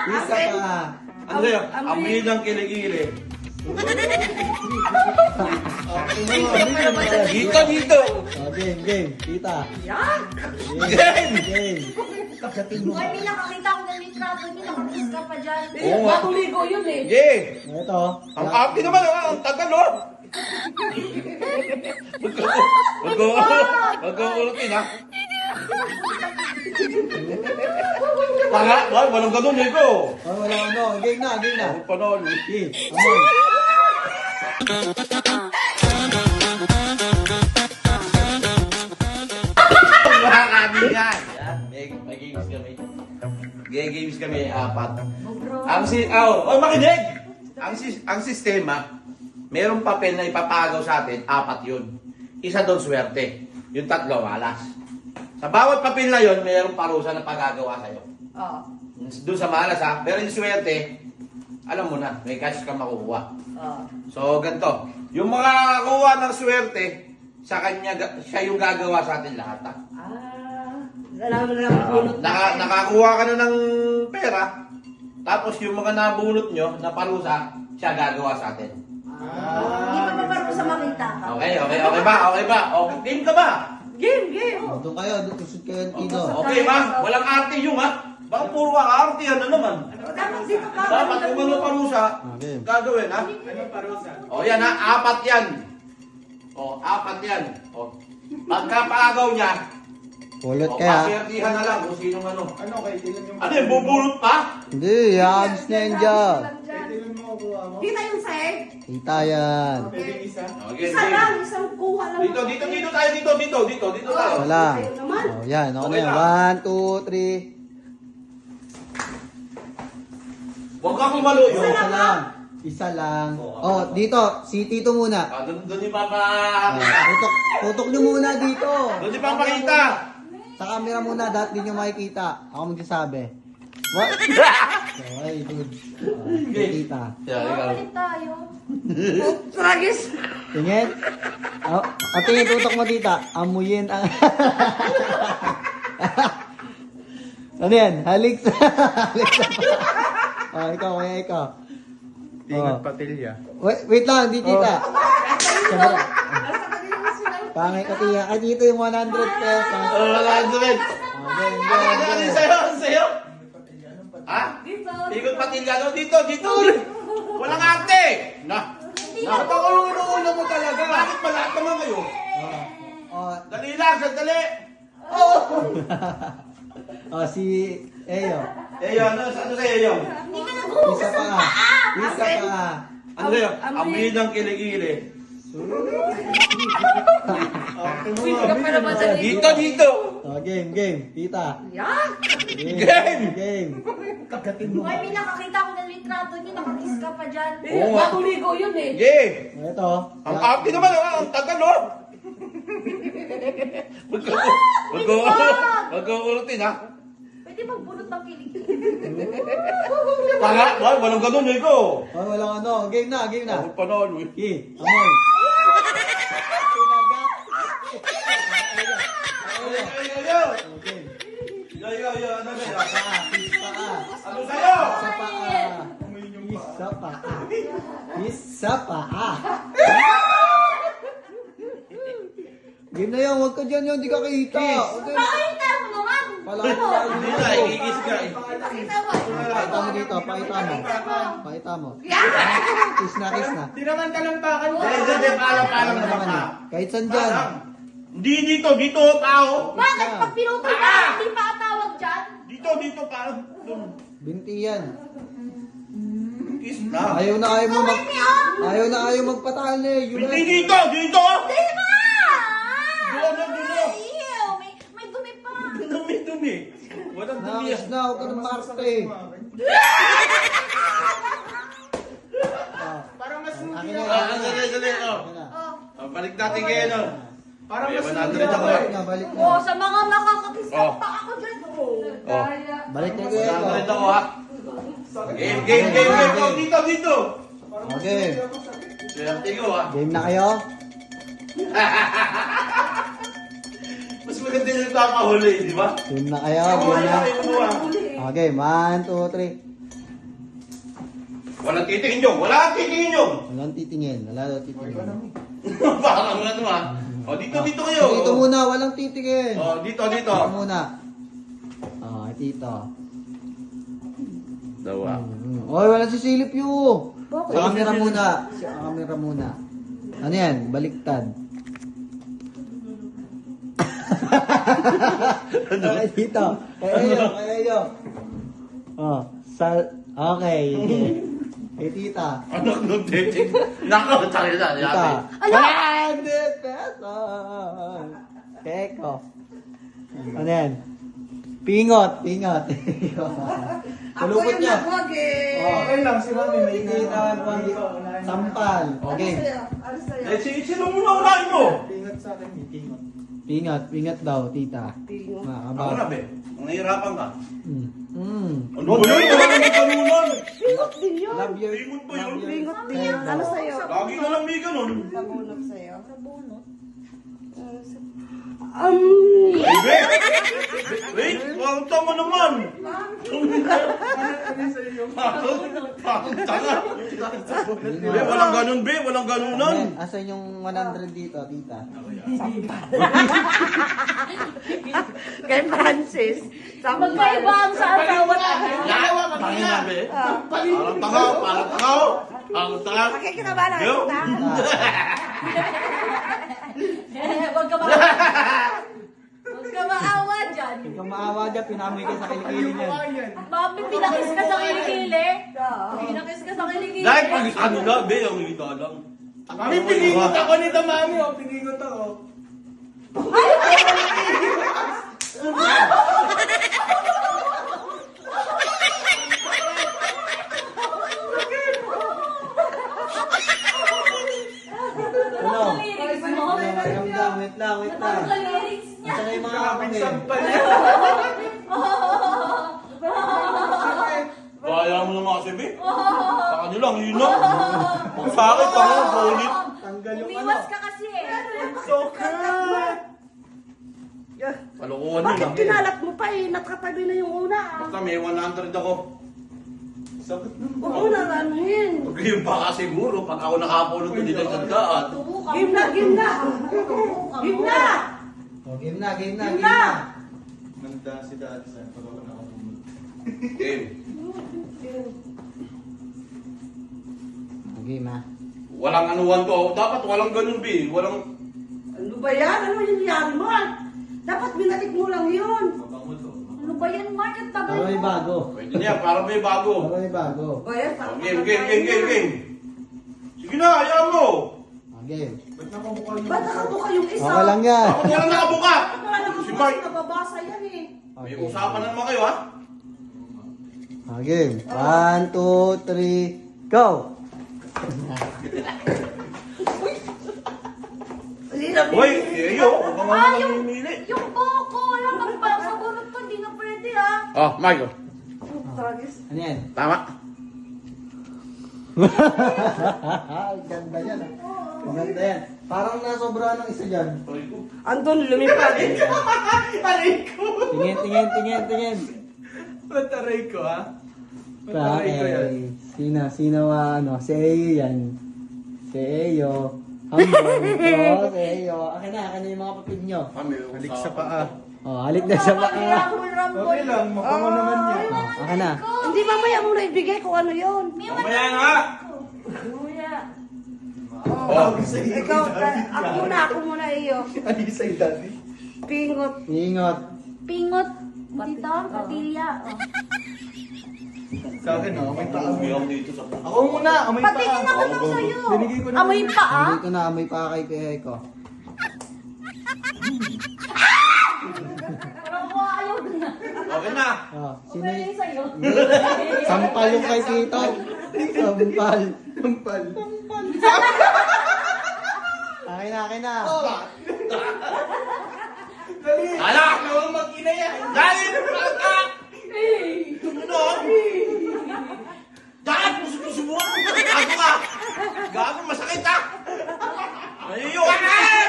Isa pa. Ano sa'yo? Amoy ng kilikili. Dito, dito. Oh, game. Tita. Yan! Game. Hoy, may nakakita ko ng litrato niyo, nakakiss ka pa dyan. Oo nga. Bagong ligo yun eh. Jay! Ito. Ang arte naman, ang tagal, oh! Magkakulutin, ha? Tanga, boy, walang ganun, Nico. Oh, wala ano. Game na. Ang panalo. Game. Amoy. Mga kaibigan. Yan, may games kami. Games kami, apat. Makinig! Ang sistema, merong papel na ipapagaw sa atin, apat yun. Isa doon swerte. Yung tatlo, malas. Sa bawat papel na yun, merong parusa na pagagawa sa'yo. Oo. Doon sa malas, ha? Pero yung swerte, alam mo na, may cash kang makukuha. Oo. So, ganito. Yung mga kuha ng swerte, sa kanya, siya yung gagawa sa atin lahat, ha? Alam mo na lang bunot. Nakakuha ka na ng pera, tapos yung mga nabunot nyo, na parusa, siya gagawa sa atin. Hindi pa ba para sa makita ka? Okay ba? Okay, game ka ba? Game. Oh, doon kayo. Tusod kayo dito. Okay ba? Walang arte yung, ha? Baka puro arte, ano naman? Dapat dito ka. Dapat kung ano parusa, Okay. gagawin, ha? O yan, ha? Apat yan. O, pagkapaagaw niya, Kulot o, kaya. paswertihan na lang kung sinong ano. Ano yung bubulot pa? Hindi, yabs na yan dyan. Kita yung save? Tita yan. Okay, Isa lang, isang kuha lang. Dito tayo, dito tayo. Wala. Ayaw naman. Oh, yan. Ako na Okay yan. na. 1, 2, 3. Huwag kang kumalo yun. Isa lang. Isa lang. Oh, dito. Si Tito muna. Doon di Oh, papakita. tutok nyo muna dito. Doon di papakita. Sa camera muna. Dapat di nyo makikita. Ako magsasabi. What? Okay, good. Si Tita. Balik tayo. Tragis. Tingin. Oh, tingin tutok mo, Tita. Amuyin ang... Ano yan? Halik sa... Halik sa... Oh, ikaw. Tingat Oh. patilya. Wait lang, di Tita. Sabay. Nasa kanila na sila. Pangay ka, Tita. Ay, dito yung 100 pesos. Wala ang sakit. Ano sa'yo? Ha? Dito. Ikot patilya doon, dito. Walang arte. Ba't ako yung inuuna mo talaga? Bakit malahat naman kayo? Oh, Dali lang, sandali. oh, si Eyo. Ano sa'yo yung? Hindi ka Isa nag-uusap pa. ng paa. Isa pa. Ano sa'yo? Amoy ng kilikili. Uy, ka pa naman sa Dito. Oh, game. Tita. Yan! Game. Hoy, may nakakita ko ng litrato niyo, nakakiss ka pa dyan. Oo nga. Bagong ligo yun eh. Jay! Ito. Ang arte naman, ang tagal, oh! Magkakulutin, ha? Pwede magbunot ng kilig. Tanga, boy, walang ganun, Nico. Oh, walang ano. Game na. Ang panalo, eh. Amoy. Yo, ano sa'yo? Ano Isa sa'yo? pa. Game na yan. Huwag ka dyan yun. Di ka kita. Pakita mo naman. Hindi na, ikikis ka, eh. Pakita mo. Pakita mo dito. Pakita mo. Kiss na. Di naman talampakan. Hindi, paalam Alam naman naman ka. yan. Kahit saan dyan. Hindi dito, tao. Bakit pag pinutol ka, hindi pa atawag dyan? Dito, paalam. Binti yan. Kiss na. Ayaw na ayaw magpatali. Yun Hindi na. dito. Diba? Doon. Ew, may dumi pa. Dumi. Walang dumi. Nakakis na. Huwag ka ng marte. Parang mas Akin smoothie na. na. Dali, oh. Akin na. Oh. Balik natin kayo, no? Parang May mas 100 smoothie ako, na. eh. Balik na. Oh, sa mga nakakakiss Oh. pa ako dyan. Oh. Balik na kayo. 100 ako, ha? Game. Dito. Okay. Swerte ko, ha? Game na kayo. Mas maganda yung papahuli, di ba? Game na kayo. Ako Game na. yung kinuha. Okay, 1, 2, 3. Walang titingin yung. Walang titingin yung. Walang titingin. Wala daw titingin. Parang ano ah. O, dito kayo. Dito muna, walang titingin. O, dito. Dito muna. Dito. Dawa. Oy, walang sisilip yun. Sa camera muna. Sa camera muna. Ano yan? Baliktad. Okay, dito. Kayo. Okay. Eh, tita. Anak ng titing. Nako, tayo na. Tita. Ala! 100 pesos. Teko. Ano yan? Pingot. Kulupot niya. Okay lang, si Mami may Tita, sampal. Okay. Sino muna unahin mo? Pingat sa akin, may pingat. Pingat daw, tita. Ako Makabaw. na, be. Ang nahihirapan ka. Ano ba yun? Wala ka ng kanunan. Pingot din yun. Love you. Pingot ba yun? Pingot din yun. Ano sa'yo? Lagi ka lang may ganun. Sabunot sa'yo. Wait, ang tama naman. Takot tanga. Be, walang ganun, be. Walang ganunan. Asan yung 100 dito, tita? Kay Francis. Magkaiba ang sa asawa namin. Tanga, be. Parang tanga. Ang tanga. Makikinabalan Yo. kita. Huwag ka maawa dyan. Huwag kang maawa dyan, pinamoy ka sa kilikili niyan. Mami, pinakis ka sa kilikili. Pinakis ka sa kilikili. Dahil pag ano na, be, ang hita lang. Mami, piningot ako nito, Mami. O, piningot ako. Ano? Ang lyrics mo. Wait lang. Ang lyrics niya. Asan na yung mga Kaming kapatid? sampal. Kaya mo naman kasi, be. Sa kanila, ang hina. Ang sa akin, tanga, solid. Tanggal yung ano. Umiwas ka kasi eh. Soccer! Kalokohan yun, Bakit ah. kinalat mo pa eh? Nakatabi na yung una. Basta may 100 ako. Sakit nun. Huwag mo na anuhin. Huwag yung baka siguro, pag ako nakapulot ko dito sa daan. Game na. Oh, game na. Nanda si Daddy sa pag ako nakapunod. Game. Game ha. Walang anuhan to. Dapat walang ganun, be. Walang... Ano ba yan? Ano yung nangyari mo? Dapat binalik mo lang yun. Mabango to. Ano ba yan, Mark? Ang tagal Para may mo. bago. Pwede niya, para may bago. Para may bago. Ba yan? Oh, game. Sige na, hayaan mo. Game. Ba't nakabuka yun? Ba't nakabuka yung isa? Okay lang yan. Bakit walang nakabuka? Wala naman Si kasi Mark. nababasa yan eh. May usapan na naman kayo, ha? Game. 1, 2, 3, go! Hoy, iyo. Huwag kang Ah, naman mamimili. Yung buko, wala kang parang sa bunot ko, hindi na pwede ah. Oh, Mario. Tragis. Ano yan? Tama. Ganda yan ah. Maganda yan. Parang nasobrahan ng isa dyan. Andun, lumipad. Aray ko! Tingin. Ba't aray ko, ha? Ba't aray ko yan? Okay. Sino ano? Si Eyo yan. Si Eyo. Humble. Si Eyo. Akin na yung mga papid nyo. Halik sa paa. Oh, halik na sa paa. Okay lang, mabango naman yan. Oh, akin na. Hindi mamaya mo na ibigay kung ano yun. Mamaya nga. Kuya. Oh. Ikaw, ako muna iyo. Ano yung sa'yo, Daddy? Pingot. Ingot. Pingot. Dito, patilya. Oh. Sa akin, may paa. Umiyak dito sa puso. Ako muna, may paa. Patingin ako lang sa'yo. Binigay ko na. Amoy pa ah. Hindi ko na amoy pa kay Eko. Parang ko ayaw na. Okay na. Oh, sino Okay yung... sa'yo. Sampal yung kay Tito. Sampal. Sampal. Akin na. Dali! Ala! Huwag mag-ina yan! Dali! Pagka! Ano? Dahil! Susubukan mo! Gago ka! Gago! Masakit ha! Ayayo!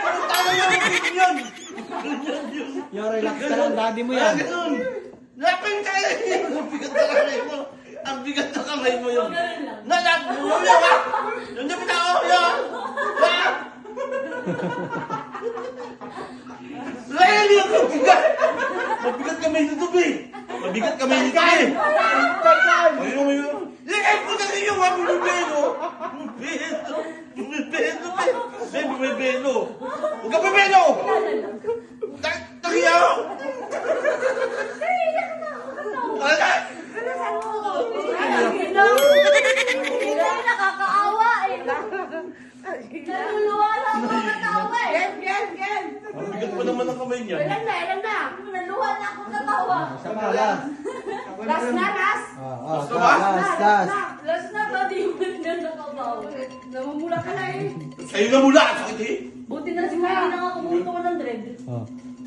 Parang tayo yung pitin yun! Yo, relax ka lang. Daddy mo yan. Ganun! Lapin ka! Ang bigat na kamay mo! Ang bigat na kamay mo yun. Ganun lang. Nanak! Yun yun ha! Yun yung pinako yun! Ha? Layan yun! Mabigat kamay nito, be! Mabigat kamay nito, be! Ayun mo yun! Layan ko na rin yung ako bibelo! Bibelo! Bibelo, be! Bibelo! Huwag ka bibelo! Takiya! Wala! Hindi nakakaawa eh. Naluluwa lang ako katawa eh. Gen. Mabigat pa naman ang kamay niya. Ilan na. Naluha na ako katawa. Isa pa, last. Last na, last. Gusto ba? Last. Last na ba, di mo na nakatawa. Namumula ka na eh. Sa'yo na mula! Sakit eh! Buti na si Mami nakakabuto ko ng dread. Oh.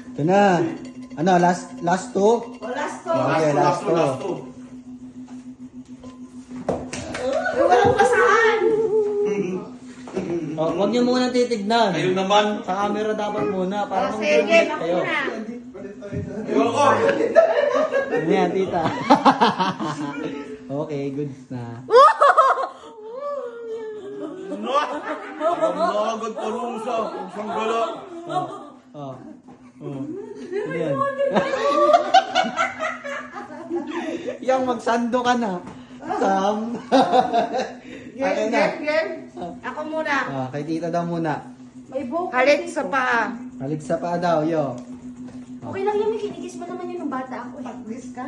Ito na. Ano, last two? O, last to. Okay, last two. last two. Walang basahan. Oh, huwag niyo muna titignan. Kayo naman. Sa camera dapat muna para O, kung sige, gumit ako kayo. na. Ayoko! Ano yan, tita? Okay, goods na. Ano? Ang nagad parusa. Ang sanggala. Oh. Oh. Ano yan? Yang magsando ka na. Sam. Akin na. Gen. Ako muna. Ah, kay tita daw muna. May buhok. Halit sa paa. Halik sa pa daw, yo. Okay lang yun, may kinikis pa naman yun nung bata ako. Paglis ka.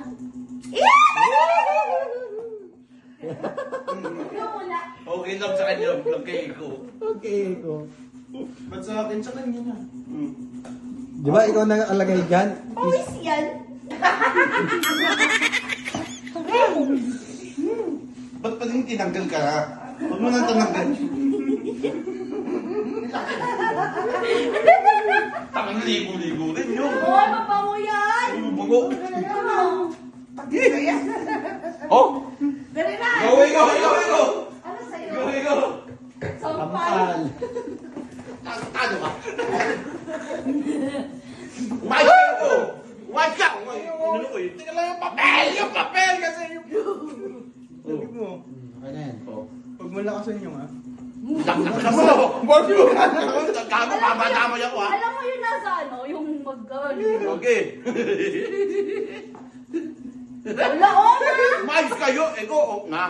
Yung muna. Okay lang sa kanya. Lagay ko. Okay, ko. Ba't sa akin sa kanya na? Di ba ikaw nag-alagay dyan? Pawis yan. Ba't pa rin tinanggal ka na? Huwag mo nang tinanggal. Tangang ligo-ligo rin yun. Hoy, mapango yan. Ano bago? Paglis ka yan. Oh! Dali na. Go! Ano sa'yo? Go! Tampal. Ano ka? Umayos ka ko! Umayos ka! Ano ko yun? Tingnan lang yung papel! Yung papel kasi yung... Sabi mo, Okay na yan. huwag mo lakasan yung Laknak ka mo! Huwag mo ka! Gago, pamadamay ako ha! Alam mo yun nasa ano, yung Okay. Wala, oh na. Umayos kayo! Eko, nga.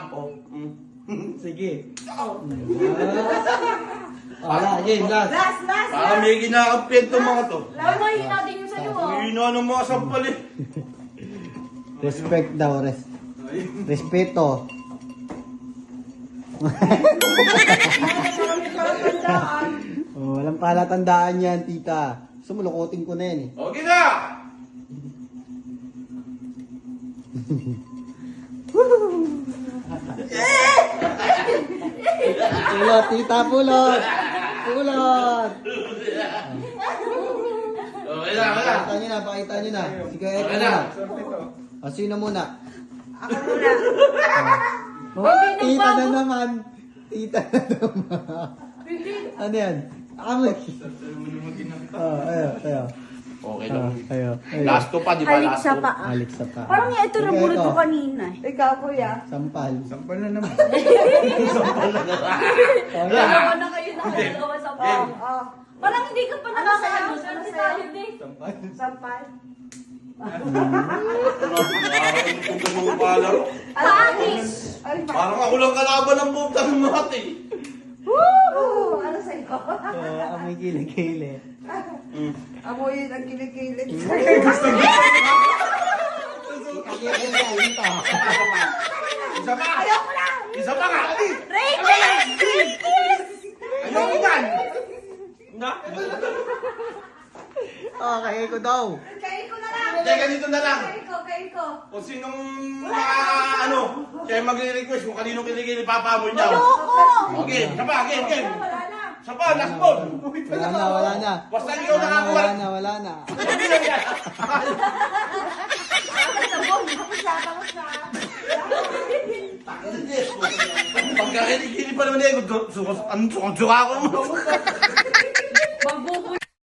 Sige. Wala, game, last. Last. Para may ginakampiyan itong mga to. Lamayin natin yung sa'yo, oh. Uy, na ng mga sampal eh. Respect daw, respeto. Oh, walang palatandaan yan, tita. Gusto mo, lukutin ko na yan eh. Okay na! Pulot, tita, pulot! Pulot! Okay na, okay na. Pakita nyo na, pakita nyo na. Sige, Eko Okay muna. na. Sorte to. O, sino muna? Ako muna. Oh, tita na naman. Tita na naman. Ano yan? Amoy. Oh, ayo. Okay lang. Ayo. Last two pa, di ba? Halik Last sa two. paa. Alik sa pa. Parang ito Sige, nabulot ko Eko. kanina. Ikaw, kuya. Sampal. Sampal na naman. Oh, yan. Dalawa na kayo nakadalawa sa Oh, pang. oh. Parang hindi ka pa Ano nakakaano. sa'yo? Swerte Ano tayo, sa'yo? eh. Sampal. Sampal. Panis. Ay, Parang ako lang kalaban ng buta ng mga eh. Woo! Ano sa'yo? Oh, amoy kilikili. Amoy ang kilikilid. Isa pa! Isa pa nga! Rating! Ayoko yan! Na? Okay, Eko daw. Kain ko na lang. Hindi, ganito na lang. Kain ko. Kung sinong ano, kaya magre-request kung kanino kiligili papaboy niya. Ayoko! Okay, isa pa, game. Wala na. Isa pa, last ball. Wala na. Basta ikaw nakakuha. Wala na. Sabi lang yan. Pagka kiligili pa naman eh, anong suka ako naman.